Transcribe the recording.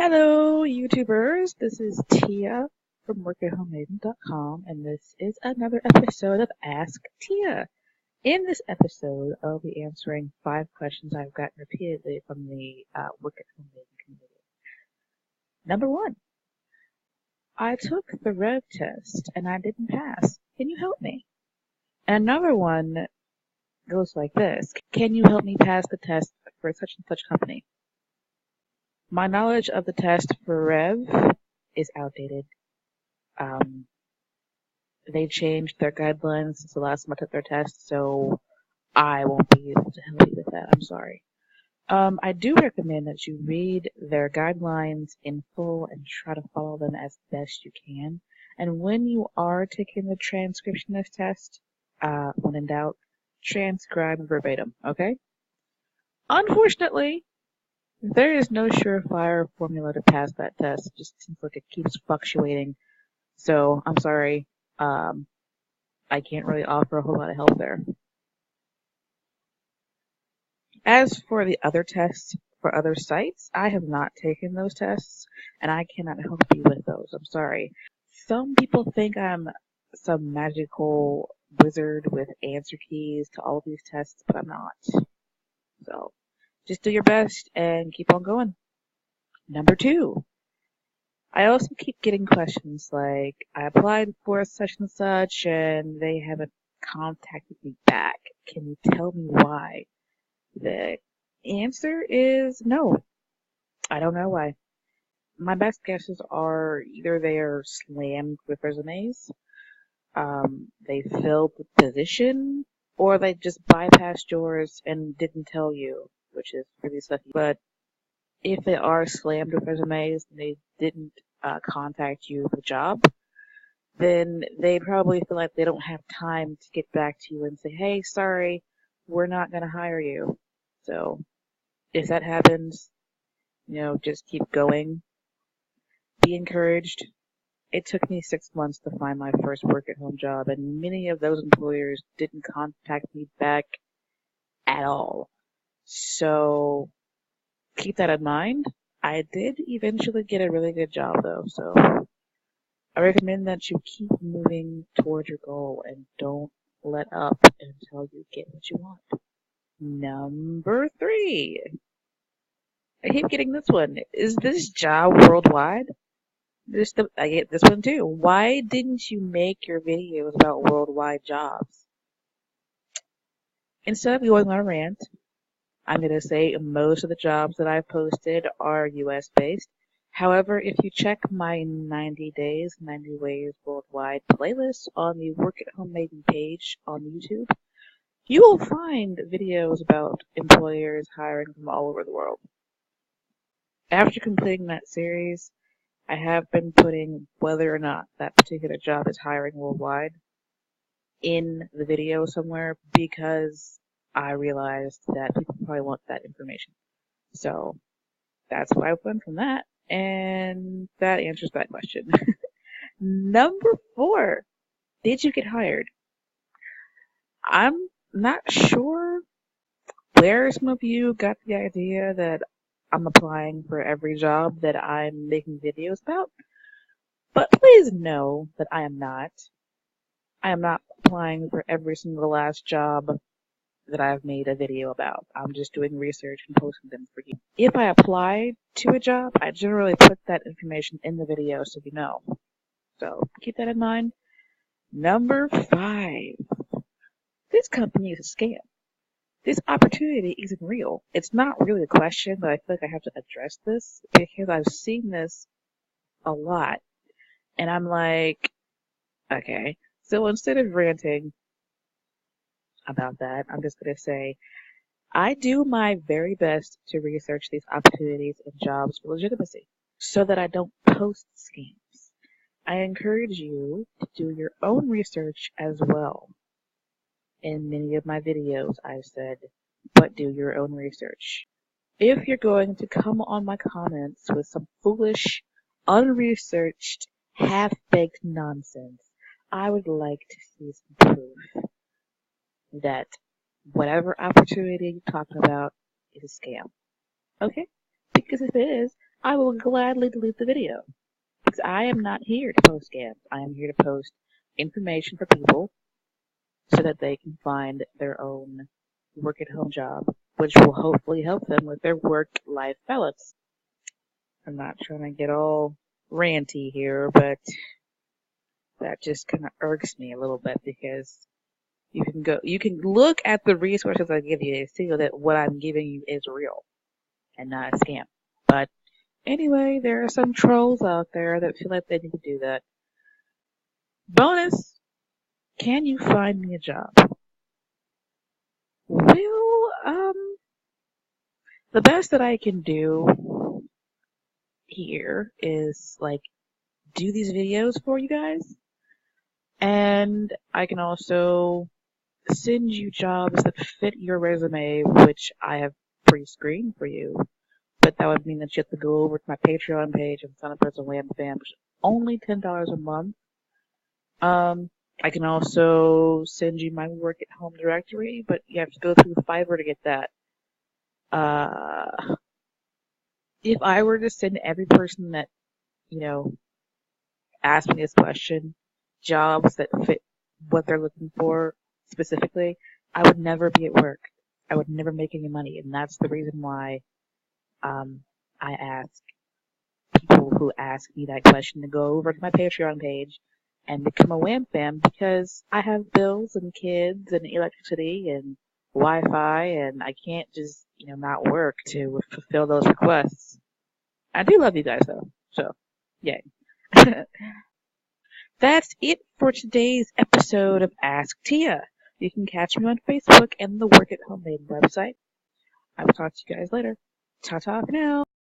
Hello, YouTubers. This is Tia from Maiden.com, and this is another episode of Ask Tieya. In this episode, I'll be answering 5 questions I've gotten repeatedly from the Work at Home Maiden community. Number 1. I took the Rev test and I didn't pass. Can you help me? And another one goes like this. Can you help me pass the test for such and such company? My knowledge of the test for Rev is outdated. They changed their guidelines since the last time I took their test, so I won't be able to help you with that. I'm sorry. I do recommend that you read their guidelines in full and try to follow them as best you can. And when you are taking the transcriptionist test, when in doubt, transcribe verbatim, okay? Unfortunately, there is no surefire formula to pass that test. It just seems like it keeps fluctuating. So, I'm sorry. I can't really offer a whole lot of help there. As for the other tests for other sites, I have not taken those tests, and I cannot help you with those. I'm sorry. Some people think I'm some magical wizard with answer keys to all of these tests, but I'm not. So, just do your best and keep on going. Number 2. I also keep getting questions like, I applied for such and such and they haven't contacted me back. Can you tell me why? The answer is no. I don't know why. My best guesses are either they are slammed with resumes, they filled the position, or they just bypassed yours and didn't tell you, which is really sucky. But if they are slammed with resumes and they didn't contact you for the job, then they probably feel like they don't have time to get back to you and say, hey, sorry, we're not going to hire you. So if that happens, just keep going. Be encouraged. It took me 6 months to find my first work-at-home job, and many of those employers didn't contact me back at all. So keep that in mind. I did eventually get a really good job, though, so I recommend that you keep moving towards your goal and don't let up until you get what you want. Number 3. I keep getting this one. Is this job worldwide? I get this one too. Why didn't you make your videos about worldwide jobs? Instead of going on a rant, I'm going to say most of the jobs that I've posted are US based. However, if you check my 90 Days, 90 Ways Worldwide playlist on the Work at Home Maiden page on YouTube, you will find videos about employers hiring from all over the world. After completing that series, I have been putting whether or not that particular job is hiring worldwide in the video somewhere because I realized that people probably want that information. So that's what I went from that, and that answers that question. Number 4, did you get hired? I'm not sure where some of you got the idea that I'm applying for every job that I'm making videos about, but please know that I am not. I am not applying for every single last job that I've made a video about. I'm just doing research and posting them for you. If I apply to a job, I generally put that information in the video so you know. So keep that in mind. Number 5. This company is a scam. This opportunity isn't real. It's not really a question, but I feel like I have to address this because I've seen this a lot. And I'm like, okay. So instead of ranting about that, I'm just going to say, I do my very best to research these opportunities and jobs for legitimacy so that I don't post scams. I encourage you to do your own research as well. In many of my videos, I've said, but do your own research. If you're going to come on my comments with some foolish, unresearched, half-baked nonsense, I would like to see some proof that whatever opportunity you're talking about is a scam. Okay? Because if it is, I will gladly delete the video. Because I am not here to post scams. I am here to post information for people so that they can find their own work-at-home job, which will hopefully help them with their work-life balance. I'm not trying to get all ranty here, but that just kind of irks me a little bit because you can look at the resources I give you and see that what I'm giving you is real and not a scam. But anyway, there are some trolls out there that feel like they need to do that. Bonus, can you find me a job? Well, the best that I can do here is like do these videos for you guys, and I can also send you jobs that fit your resume, which I have pre-screened for you. But that would mean that you have to go over to my Patreon page and sign up as a Wham Fam, which is only $10 a month. I can also send you my work at home directory, but you have to go through Fiverr to get that. If I were to send every person that, asked me this question, jobs that fit what they're looking for specifically, I would never be at work. I would never make any money, and that's the reason why I ask people who ask me that question to go over to my Patreon page and become a Wham Fam, because I have bills and kids and electricity and Wi-Fi, and I can't just, not work to fulfill those requests. I do love you guys though, so yay. That's it for today's episode of Ask Tieya. You can catch me on Facebook and the Work at Home Maiden website. I will talk to you guys later. Ta-ta for now.